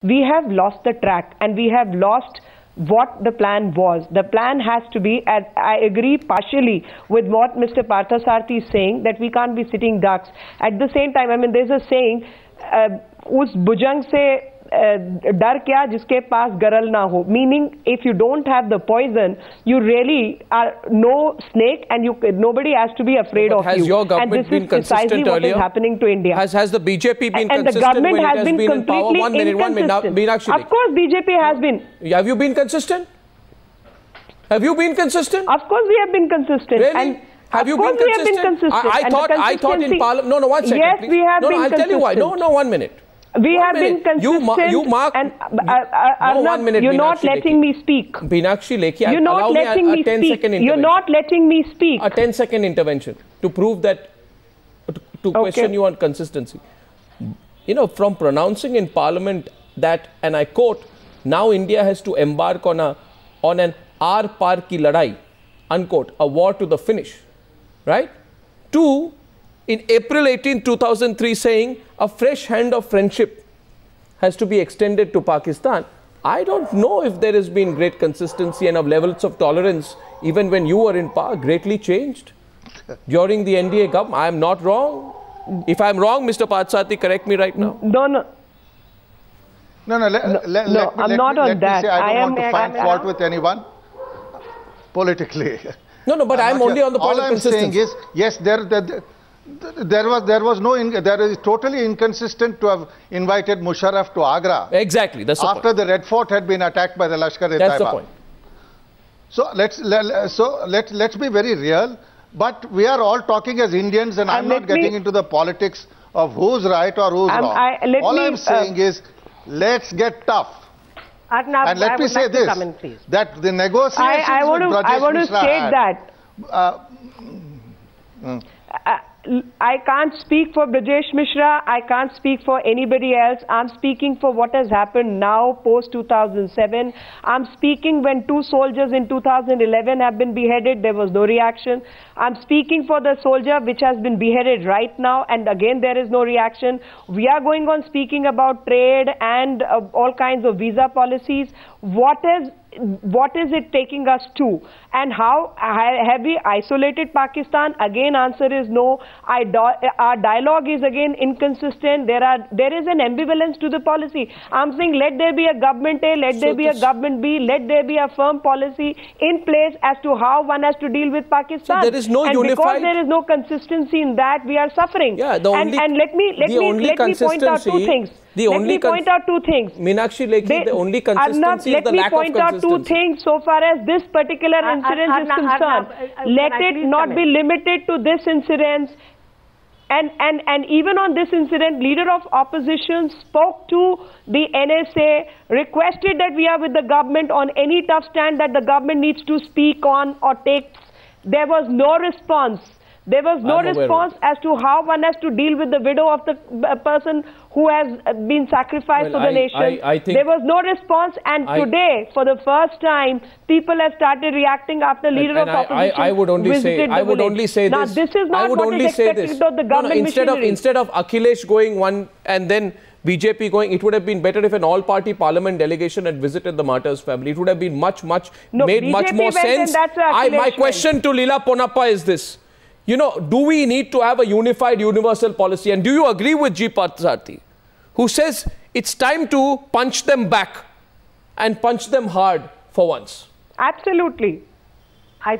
we have lost the track and we have lost what the plan was. The plan has to be, as I agree partially with what Mr. Parthasarathy is saying, that we can't be sitting ducks. At the same time, I mean, there's a saying, us bujang se dar kya jiske paas garal na ho, meaning if you don't have the poison, you really are no snake and nobody has to be afraid of you. Has your government been consistent earlier? What is happening to India. Has the BJP been and consistent the government when has it has been in power? completely 1 minute, 1 minute. Meenakshi, of course BJP has been. Have you been consistent? Have you been consistent? Of course we have been consistent. Really? And have you been consistent? I thought in Parliament. No, 1 second. Yes, please. we have been I'll tell you why. No, 1 minute. We have been consistent. You mark. And No, 1 minute. You're not letting me speak. Meenakshi Lekhi, you're not letting me speak. You're not letting me speak. A 10-second intervention to prove that, to question you on consistency. You know, from pronouncing in Parliament that, and I quote, now India has to embark on an aar paar ki ladai, unquote, a war to the finish, right? To, in April 18, 2003, saying a fresh hand of friendship has to be extended to Pakistan. I don't know if there has been great consistency and of levels of tolerance, even when you were in power, greatly changed during the NDA government. I am not wrong. If I am wrong, Mr. Parthasarathy, correct me right now. No. I'm not on that. I don't want to find fault with anyone politically. No, but I am only on the point of consistency. All I'm saying is, yes, there is totally inconsistent to have invited Musharraf to Agra. Exactly, that's the point. After the Red Fort had been attacked by the Lashkar-e-Taiba. That's the point. So let's be very real. But we are all talking as Indians, and I'm not getting into the politics of who's right or who's wrong. All I'm saying is, let's get tough. Arnab, and let me say this, that the negotiations I want to state that. I can't speak for Brajesh Mishra, I can't speak for anybody else. I'm speaking for what has happened now post 2007. I'm speaking when 2 soldiers in 2011 have been beheaded, there was no reaction. I'm speaking for the soldier which has been beheaded right now, and again there is no reaction. We are going on speaking about trade and all kinds of visa policies. What is it taking us to? And how have we isolated Pakistan? Again, answer is no. Our dialogue is again inconsistent. There is an ambivalence to the policy. I'm saying let there be a government A, let there be a government B, let there be a firm policy in place as to how one has to deal with Pakistan. So there is no and unified... because there is no consistency in that, we are suffering. Yeah, and let me point out 2 things. Let me point out 2 things. Meenakshi Lekhi, the only consistency is the lack of consistency. Let me point out 2 things so far as this particular incident is concerned. Let it not be limited to this incident. And even on this incident, leader of opposition spoke to the NSA, requested that we are with the government on any tough stand that the government needs to speak on or take. There was no response. There was no response as to how one has to deal with the widow of the person who has been sacrificed for the nation. There was no response, and today, for the first time, people have started reacting after leader of opposition I would only say this. Now, this is not what is expected of the government machinery. Instead of Akhilesh going one and then BJP going, it would have been better if an all-party parliament delegation had visited the martyrs' family. It would have been much more sense. My question to Leela Ponnappa is this. You know, do we need to have a unified universal policy? And do you agree with G. Parthasarathy, who says it's time to punch them back and punch them hard for once? Absolutely. I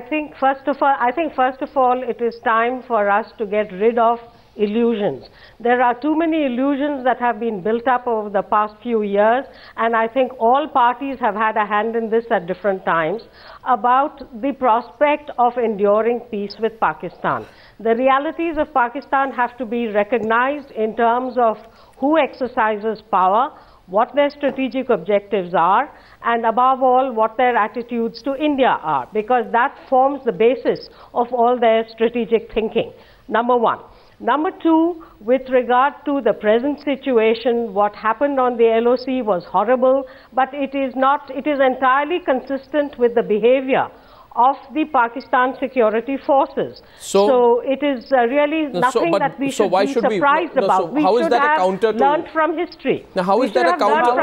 think first of all, it is time for us to get rid of illusions. There are too many illusions that have been built up over the past few years, and I think all parties have had a hand in this at different times, about the prospect of enduring peace with Pakistan. The realities of Pakistan have to be recognized in terms of who exercises power, what their strategic objectives are, and above all, what their attitudes to India are, because that forms the basis of all their strategic thinking, number 1. Number 2, with regard to the present situation, what happened on the LOC was horrible, but it is entirely consistent with the behavior of the Pakistan security forces. So it is really nothing that we should be surprised about. We should have learned from history. Now, how is that a counter?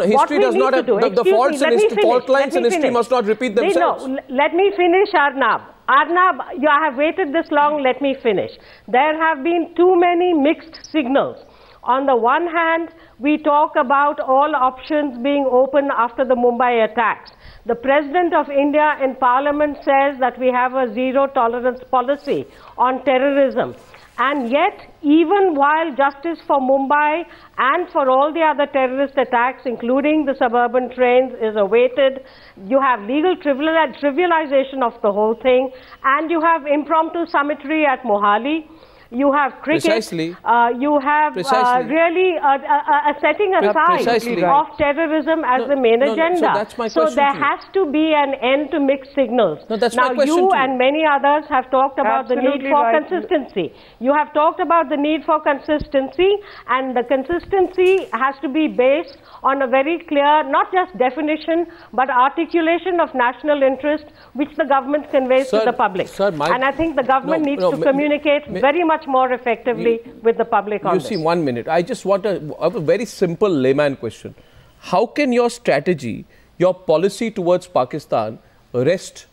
History does not have the faults in fault lines in history must not repeat themselves. No, let me finish, Arnab. Arnab, I have waited this long, let me finish. There have been too many mixed signals. On the one hand, we talk about all options being open after the Mumbai attacks. The President of India in Parliament says that we have a zero-tolerance policy on terrorism. And yet, even while justice for Mumbai and for all the other terrorist attacks, including the suburban trains, is awaited, you have legal trivialization of the whole thing, and you have impromptu summitry at Mohali. You have cricket. Precisely. You have really a setting aside of terrorism as the main agenda. So that's my question. So there has to be an end to mixed signals. No, that's my question. Now you and many others have talked about the need for consistency. You have talked about the need for consistency, and the consistency has to be based on a very clear, not just definition, but articulation of national interest, which the government conveys to the public. And I think the government needs to communicate very much more effectively with the public on this. You see, 1 minute. I just want a very simple layman question. How can your strategy, your policy towards Pakistan rest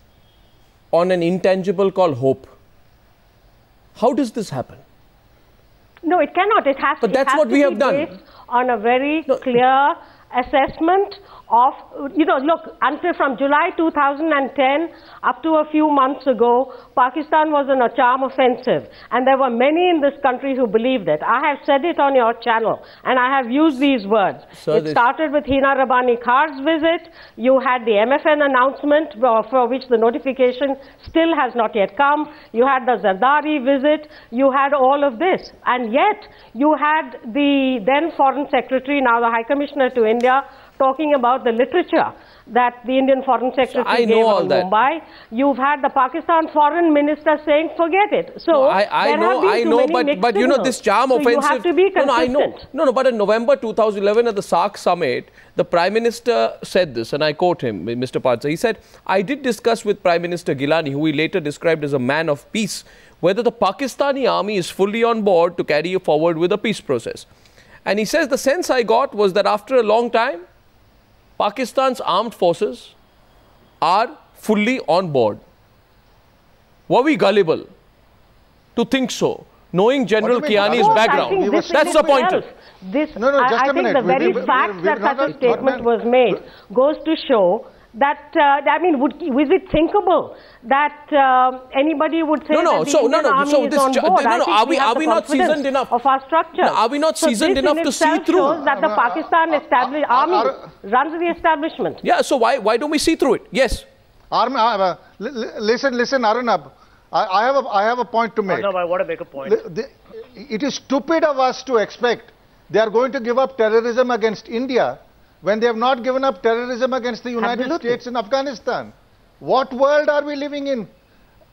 on an intangible called hope? How does this happen? No, it cannot. It has but that's what we have done. On a very clear assessment of, look, until from July 2010 up to a few months ago, Pakistan was in a charm offensive. And there were many in this country who believed it. I have said it on your channel, and I have used these words. It started with Hina Rabbani Khar's visit. You had the MFN announcement, for which the notification still has not yet come. You had the Zardari visit. You had all of this. And yet, you had the then Foreign Secretary, now the High Commissioner to India, talking about the literature that the Indian Foreign Secretary gave on Mumbai. You've had the Pakistan Foreign Minister saying, forget it. So, I know, but you know, this charm offensive. You have to be consistent. But in November 2011 at the SAARC summit, the Prime Minister said this, and I quote him, Mr. Parsa. He said, I did discuss with Prime Minister Gilani, who he later described as a man of peace, whether the Pakistani army is fully on board to carry forward with the peace process. And he says, the sense I got was that after a long time, Pakistan's armed forces are fully on board. Were we gullible to think so, knowing General Kiani's background? That's the point. I think the very fact that such a statement was made goes to show that, I mean, was it thinkable that anybody would say that the Indian army is on board? Are we not seasoned enough of our structure? Are we not seasoned enough to see through? Shows that the Pakistan army runs the establishment. Yeah, so why don't we see through it? Yes. Listen, Arnab. I have a point to make. Arnab, I want to make a point. It is stupid of us to expect they are going to give up terrorism against India when they have not given up terrorism against the United States and Afghanistan. What world are we living in?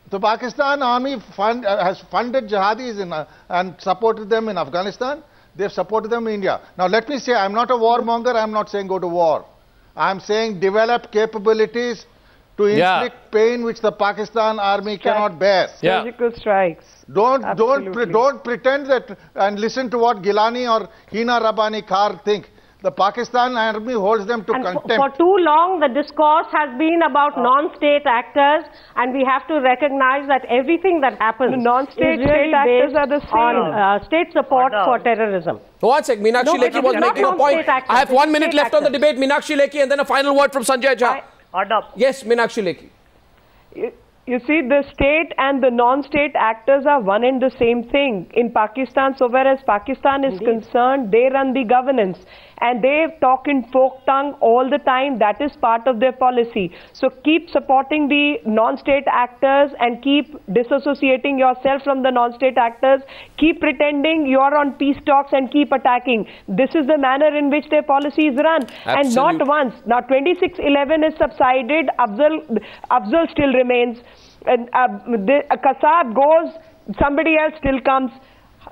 The Pakistan army has funded jihadis and supported them in Afghanistan. They have supported them in India. Now let me say, I am not a warmonger. I am not saying go to war. I am saying develop capabilities to inflict pain which the Pakistan army cannot bear. Surgical strikes. Don't pretend that and listen to what Gilani or Hina Rabbani Khar think. The Pakistan army holds them to contempt. For too long, the discourse has been about non-state actors, and we have to recognize that everything that happens non-state actors are the same. On state support for terrorism. One sec, Meenakshi Lekhi was making a point. I have 1 minute left on the debate. Meenakshi Lekhi, and then a final word from Sanjay Jha. Yes, Meenakshi Lekhi. You see, the state and the non-state actors are one and the same thing in Pakistan. So whereas Pakistan is concerned, they run the governance. And they talk in folk tongue all the time. That is part of their policy. So keep supporting the non-state actors and keep disassociating yourself from the non-state actors. Keep pretending you're on peace talks and keep attacking. This is the manner in which their policy is run. Absolutely. And not once. Now 2611 is subsided. Afzal still remains. And Kasab goes, somebody else still comes.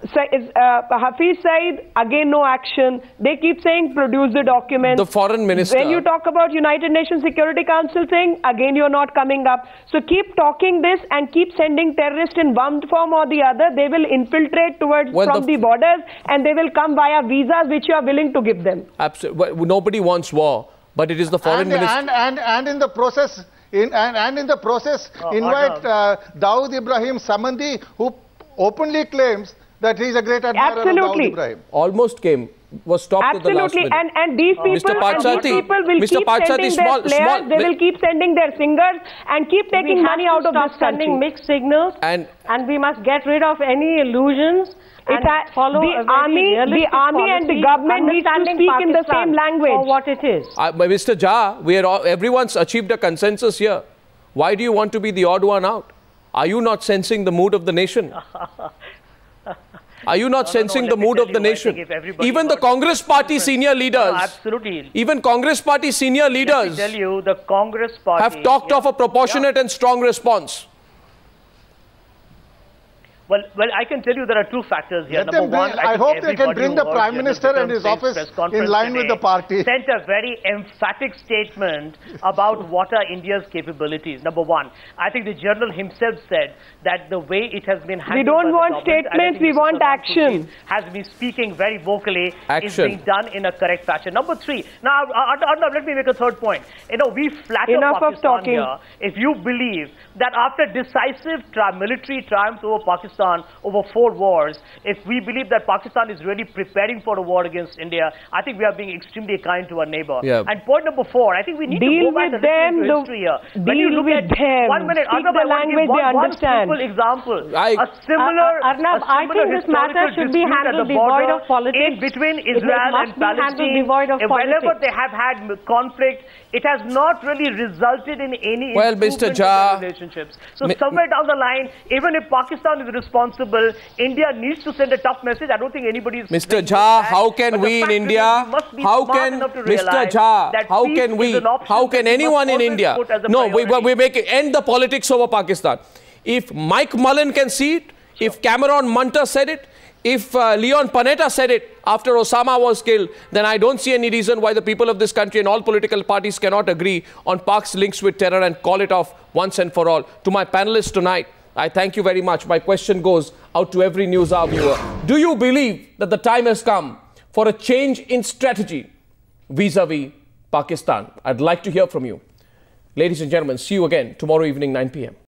Hafiz Saeed, again no action. They keep saying produce the documents. The foreign minister. When you talk about United Nations Security Council thing, again you're not coming up. So keep talking this and keep sending terrorists in one form or the other. They will infiltrate towards from the borders and they will come via visas which you are willing to give them. Absolutely. Nobody wants war, but it is the foreign minister. And in the process, invite Dawood Ibrahim Samandi, who openly claims that he is a great admirer of Dawood Ibrahim. Almost came, was stopped at the last minute. And these people, will keep sending their players, they will keep sending their singers and keep taking money out of this country. Sending mixed signals and we must get rid of any illusions. Follow the army and the government need to speak in the same language. For what it is. Mr. Jha, everyone's achieved a consensus here. Why do you want to be the odd one out? Are you not sensing the mood of the nation? Are you not sensing the mood of the nation? Even the Congress Party senior leaders, absolutely. Even Congress Party senior leaders tell you, the Congress Party have talked of a proportionate and strong response. Well, I can tell you there are two factors here. Number one, I hope they can bring the Prime Minister and his office in line with the party. Sent a very emphatic statement about what are India's capabilities. Number one, I think the General himself said that the way it has been handled. We don't want statements, we want action. Has been speaking very vocally. Is being done in a correct fashion. Number three, now let me make a third point. You know, we flatter Pakistan here if you believe that after decisive military triumphs over Pakistan, over 4 wars, if we believe that Pakistan is really preparing for a war against India, I think we are being extremely kind to our neighbor. Yeah. And point number 4, I think we need to go back and listen to history here. When you look at 1 minute, speak the language they understand. One simple example. Arnab, I think this matter should be handled devoid of politics. In between Israel and Palestine, whenever they have had conflict, it has not really resulted in any improvement in their relationships. So somewhere down the line, even if Pakistan is responsible, India needs to send a tough message. I don't think anybody is... Mr. Jha, how can we in India, how can anyone in India, no, we make it, end the politics over Pakistan. If Mike Mullen can see it, if Cameron Munter said it, if Leon Panetta said it after Osama was killed, then I don't see any reason why the people of this country and all political parties cannot agree on Pak's links with terror and call it off once and for all. To my panelists tonight, I thank you very much. My question goes out to every NewsHour viewer. Do you believe that the time has come for a change in strategy vis-a-vis Pakistan? I'd like to hear from you. Ladies and gentlemen, see you again tomorrow evening, 9 p.m.